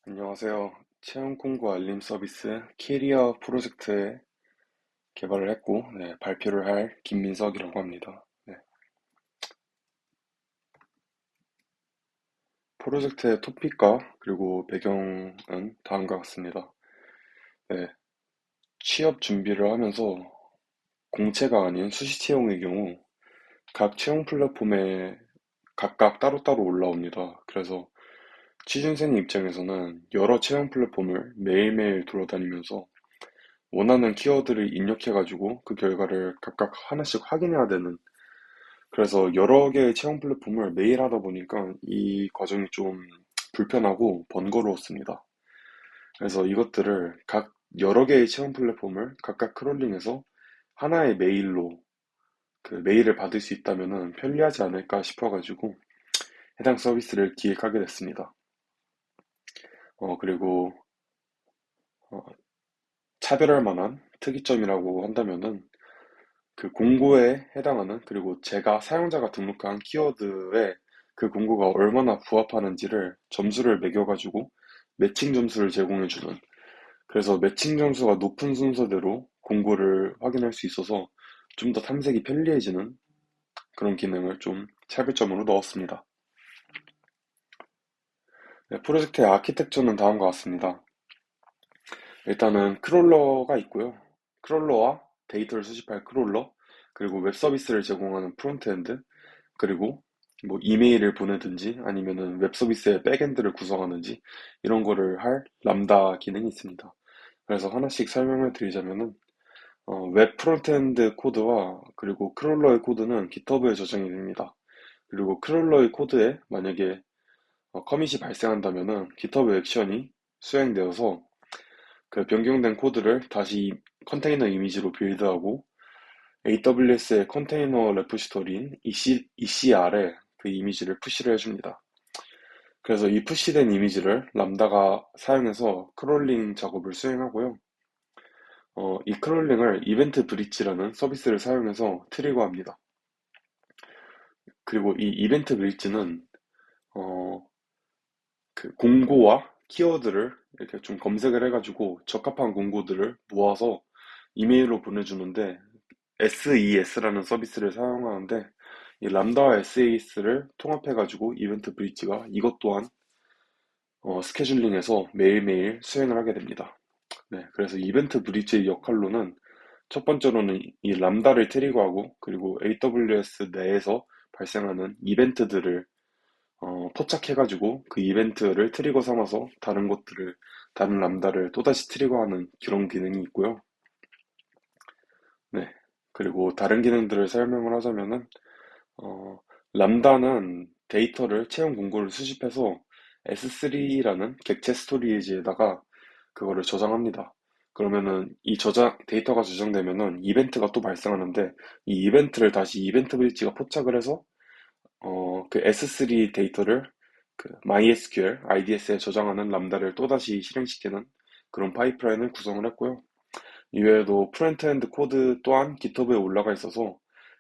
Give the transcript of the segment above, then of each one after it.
안녕하세요. 채용 공고 알림 서비스 캐리어 프로젝트에 개발을 했고, 발표를 할 김민석이라고 합니다. 프로젝트의 토픽과 그리고 배경은 다음과 같습니다. 네, 취업 준비를 하면서 공채가 아닌 수시 채용의 경우 각 채용 플랫폼에 각각 따로따로 올라옵니다. 그래서 취준생 입장에서는 여러 채용 플랫폼을 매일매일 돌아다니면서 원하는 키워드를 입력해가지고 그 결과를 각각 하나씩 확인해야 되는, 그래서 여러 개의 채용 플랫폼을 매일 하다 보니까 이 과정이 좀 불편하고 번거로웠습니다. 그래서 이것들을 여러 개의 채용 플랫폼을 각각 크롤링해서 하나의 메일로 그 메일을 받을 수 있다면은 편리하지 않을까 싶어가지고 해당 서비스를 기획하게 됐습니다. 그리고 어, 차별할 만한 특이점이라고 한다면은 그 공고에 해당하는, 그리고 제가 사용자가 등록한 키워드에 그 공고가 얼마나 부합하는지를 점수를 매겨가지고 매칭 점수를 제공해주는, 그래서 매칭 점수가 높은 순서대로 공고를 확인할 수 있어서 좀 더 탐색이 편리해지는 그런 기능을 좀 차별점으로 넣었습니다. 네, 프로젝트의 아키텍처는 다음과 같습니다. 일단은 크롤러가 있고요. 크롤러와 데이터를 수집할 크롤러, 그리고 웹 서비스를 제공하는 프론트엔드, 그리고 뭐 이메일을 보내든지 아니면은 웹 서비스의 백엔드를 구성하는지 이런 거를 할 람다 기능이 있습니다. 그래서 하나씩 설명을 드리자면은 웹 프론트엔드 코드와 그리고 크롤러의 코드는 GitHub에 저장이 됩니다. 그리고 크롤러의 코드에 만약에 커밋이 발생한다면은 GitHub 액션이 수행되어서 그 변경된 코드를 다시 컨테이너 이미지로 빌드하고 AWS의 컨테이너 레포지토리인 ECR에 그 이미지를 푸시를 해줍니다. 그래서 이 푸시된 이미지를 람다가 사용해서 크롤링 작업을 수행하고요. 이 크롤링을 이벤트 브릿지라는 서비스를 사용해서 트리거합니다. 그리고 이 이벤트 브릿지는 어, 그 공고와 키워드를 이렇게 좀 검색을 해가지고 적합한 공고들을 모아서 이메일로 보내주는데, SES라는 서비스를 사용하는데 이 람다와 SES를 통합해가지고 이벤트 브릿지가 이것 또한 스케줄링해서 매일매일 수행을 하게 됩니다. 네, 그래서 이벤트 브릿지의 역할로는 첫 번째로는 이 람다를 트리거하고, 그리고 AWS 내에서 발생하는 이벤트들을 포착해가지고 그 이벤트를 트리거 삼아서 다른 람다를 또다시 트리거하는 그런 기능이 있고요. 네. 그리고 다른 기능들을 설명을 하자면은 어, 람다는 데이터를 채용 공고를 수집해서 S3라는 객체 스토리지에다가 그거를 저장합니다. 그러면은 데이터가 저장되면은 이벤트가 또 발생하는데, 이 이벤트를 다시 이벤트 브릿지가 포착을 해서 그 S3 데이터를 그 MySQL, IDS에 저장하는 람다를 또다시 실행시키는 그런 파이프라인을 구성을 했고요. 이외에도 프론트엔드 코드 또한 GitHub에 올라가 있어서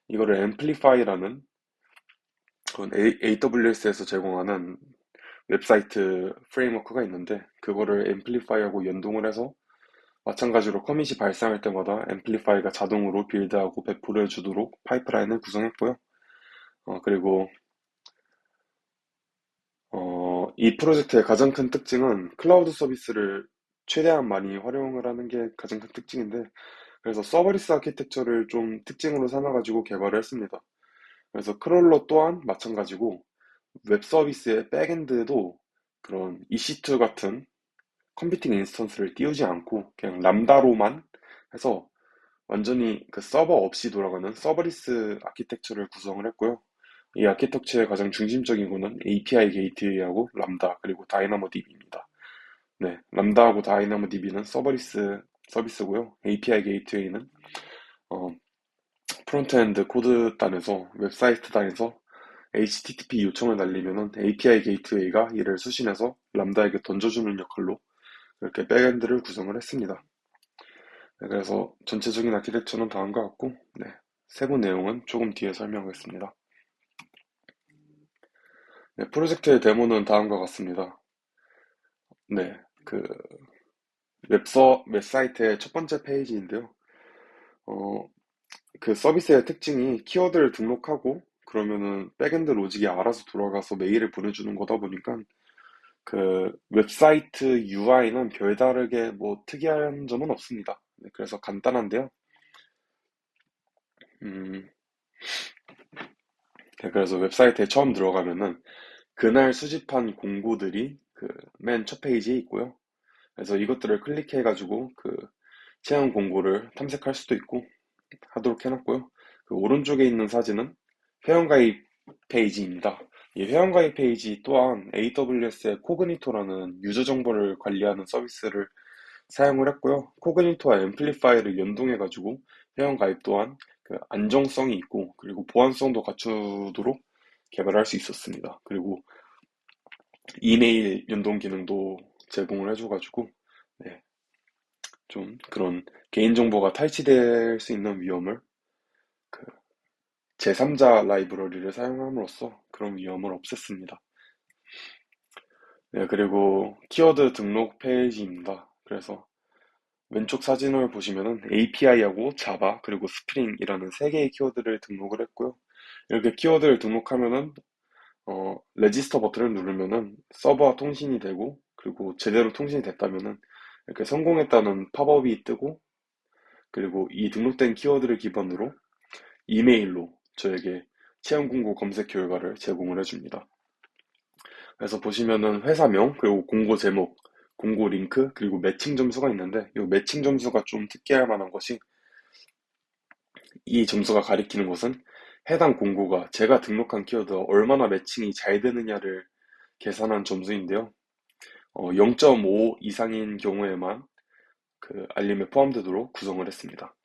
이거를 앰플리파이라는 그건 AWS에서 제공하는 웹사이트 프레임워크가 있는데, 그거를 앰플리파이하고 연동을 해서 마찬가지로 커밋이 발생할 때마다 앰플리파이가 자동으로 빌드하고 배포를 주도록 파이프라인을 구성했고요. 그리고 이 프로젝트의 가장 큰 특징은 클라우드 서비스를 최대한 많이 활용을 하는 게 가장 큰 특징인데, 그래서 서버리스 아키텍처를 좀 특징으로 삼아가지고 개발을 했습니다. 그래서 크롤러 또한 마찬가지고 웹 서비스의 백엔드도 그런 EC2 같은 컴퓨팅 인스턴스를 띄우지 않고 그냥 람다로만 해서 완전히 그 서버 없이 돌아가는 서버리스 아키텍처를 구성을 했고요. 이 아키텍처의 가장 중심적인 거는 API 게이트웨이하고 람다 그리고 다이나모 DB입니다. 네, 람다하고 다이나모 DB는 서버리스 서비스고요. API 게이트웨이는 어, 프론트엔드 코드 단에서 웹사이트 단에서 HTTP 요청을 날리면은 API 게이트웨이가 이를 수신해서 람다에게 던져주는 역할로 이렇게 백엔드를 구성을 했습니다. 네, 그래서 전체적인 아키텍처는 다음과 같고, 네, 세부 내용은 조금 뒤에 설명하겠습니다. 네, 프로젝트의 데모는 다음과 같습니다. 네, 그 웹사이트의 첫 번째 페이지인데요. 어, 그 서비스의 특징이 키워드를 등록하고 그러면은 백엔드 로직이 알아서 돌아가서 메일을 보내주는 거다 보니까 그 웹사이트 UI는 별다르게 뭐 특이한 점은 없습니다. 네, 그래서 간단한데요. 음, 네, 그래서 웹사이트에 처음 들어가면은 그날 수집한 공고들이 그 맨 첫 페이지에 있고요. 그래서 이것들을 클릭해가지고 그 채용 공고를 탐색할 수도 있고 하도록 해놨고요. 그 오른쪽에 있는 사진은 회원가입 페이지입니다. 이 회원가입 페이지 또한 AWS의 코그니토라는 유저 정보를 관리하는 서비스를 사용을 했고요. 코그니토와 앰플리파이를 연동해가지고 회원가입 또한 그 안정성이 있고 그리고 보안성도 갖추도록 개발할 수 있었습니다. 그리고 이메일 연동 기능도 제공을 해줘가지고 네, 좀 그런 개인정보가 탈취될 수 있는 위험을 그 제3자 라이브러리를 사용함으로써 그런 위험을 없앴습니다. 네, 그리고 키워드 등록 페이지입니다. 그래서 왼쪽 사진을 보시면은 API하고 자바 그리고 스프링이라는 세 개의 키워드를 등록을 했고요. 이렇게 키워드를 등록하면은 레지스터 버튼을 누르면은 서버와 통신이 되고 그리고 제대로 통신이 됐다면은 이렇게 성공했다는 팝업이 뜨고 그리고 이 등록된 키워드를 기반으로 이메일로 저에게 채용 공고 검색 결과를 제공을 해줍니다. 그래서 보시면은 회사명, 그리고 공고 제목, 공고 링크, 그리고 매칭 점수가 있는데 이 매칭 점수가 좀 특이할 만한 것이 이 점수가 가리키는 것은 해당 공고가 제가 등록한 키워드와 얼마나 매칭이 잘 되느냐를 계산한 점수인데요. 0.5 이상인 경우에만 그 알림에 포함되도록 구성을 했습니다.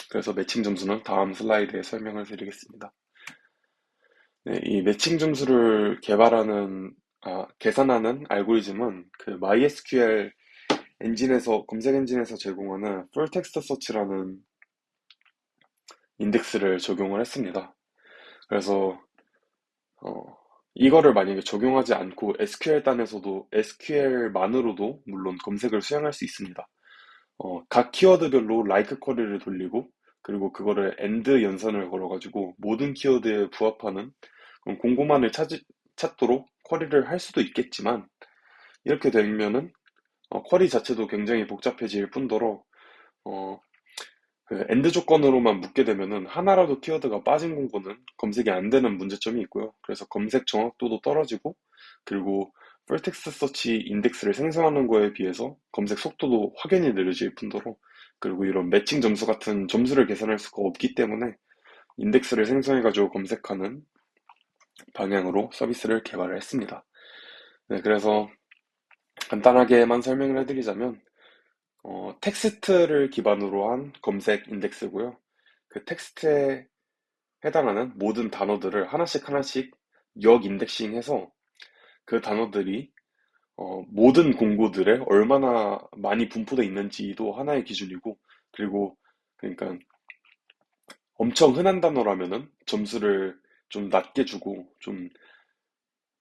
그래서 매칭 점수는 다음 슬라이드에 설명을 드리겠습니다. 네, 이 매칭 점수를 계산하는 알고리즘은 그 MySQL 검색 엔진에서 제공하는 Full Text Search라는 인덱스를 적용을 했습니다. 그래서, 어, 이거를 만약에 적용하지 않고 SQL만으로도 물론 검색을 수행할 수 있습니다. 각 키워드별로 like 쿼리를 돌리고, 그리고 그거를 AND 연산을 걸어가지고 모든 키워드에 부합하는 그런 공고만을 찾도록 쿼리를 할 수도 있겠지만, 이렇게 되면은 쿼리 자체도 굉장히 복잡해질 뿐더러 어, 그 엔드 조건으로만 묻게 되면은 하나라도 키워드가 빠진 공고는 검색이 안 되는 문제점이 있고요. 그래서 검색 정확도도 떨어지고 그리고 풀텍스트 서치 인덱스를 생성하는 거에 비해서 검색 속도도 확연히 느려질 뿐더러 그리고 이런 매칭 점수 같은 점수를 계산할 수가 없기 때문에 인덱스를 생성해가지고 검색하는 방향으로 서비스를 개발을 했습니다. 네, 그래서 간단하게만 설명을 해드리자면 텍스트를 기반으로 한 검색 인덱스고요. 그 텍스트에 해당하는 모든 단어들을 하나씩 하나씩 역 인덱싱해서 그 단어들이 모든 공고들에 얼마나 많이 분포되어 있는지도 하나의 기준이고 그리고 그러니까 엄청 흔한 단어라면은 점수를 좀 낮게 주고 좀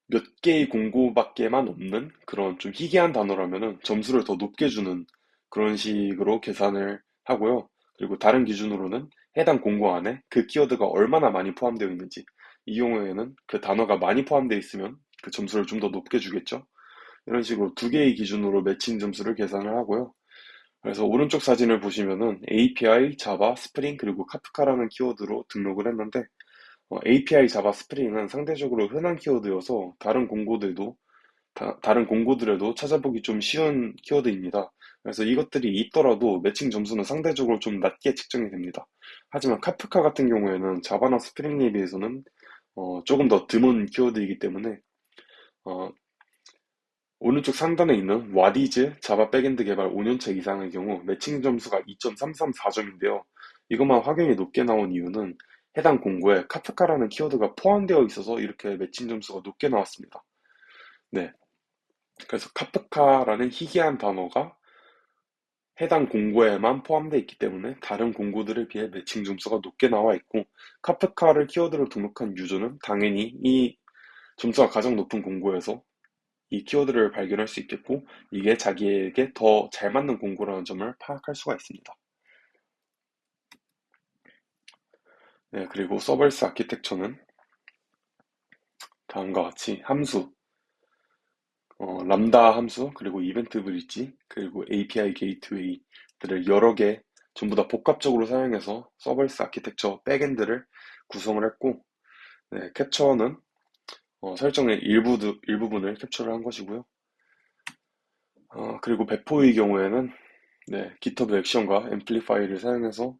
몇 개의 공고밖에만 없는 그런 좀 희귀한 단어라면은 점수를 더 높게 주는 그런 식으로 계산을 하고요. 그리고 다른 기준으로는 해당 공고 안에 그 키워드가 얼마나 많이 포함되어 있는지. 이 경우에는 그 단어가 많이 포함되어 있으면 그 점수를 좀 더 높게 주겠죠. 이런 식으로 두 개의 기준으로 매칭 점수를 계산을 하고요. 그래서 오른쪽 사진을 보시면은 API, 자바, 스프링 그리고 카프카라는 키워드로 등록을 했는데 API 자바 스프링은 상대적으로 흔한 키워드여서 다른 공고들에도 찾아보기 좀 쉬운 키워드입니다. 그래서 이것들이 있더라도 매칭 점수는 상대적으로 좀 낮게 측정이 됩니다. 하지만 카프카 같은 경우에는 자바나 스프링에 비해서는 조금 더 드문 키워드이기 때문에 어, 오른쪽 상단에 있는 와디즈 자바 백엔드 개발 5년차 이상의 경우 매칭 점수가 2.334점인데요. 이것만 확연히 높게 나온 이유는 해당 공고에 카프카라는 키워드가 포함되어 있어서 이렇게 매칭 점수가 높게 나왔습니다. 네. 그래서 카프카라는 희귀한 단어가 해당 공고에만 포함되어 있기 때문에 다른 공고들에 비해 매칭 점수가 높게 나와 있고 카프카를 키워드로 등록한 유저는 당연히 이 점수가 가장 높은 공고에서 이 키워드를 발견할 수 있겠고, 이게 자기에게 더 잘 맞는 공고라는 점을 파악할 수가 있습니다. 네, 그리고 서버리스 아키텍처는 다음과 같이 함수, 람다 함수, 그리고 이벤트 브릿지, 그리고 API 게이트웨이들을 여러 개 전부 다 복합적으로 사용해서 서버리스 아키텍처 백엔드를 구성을 했고, 네, 캡처는 설정의 일부분을 캡처를 한 것이고요. 그리고 배포의 경우에는 네, GitHub 액션과 앰플리파이를 사용해서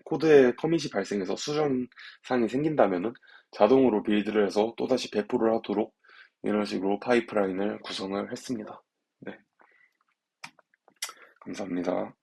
코드에 커밋이 발생해서 수정사항이 생긴다면은 자동으로 빌드를 해서 또다시 배포를 하도록 이런 식으로 파이프라인을 구성을 했습니다. 네, 감사합니다.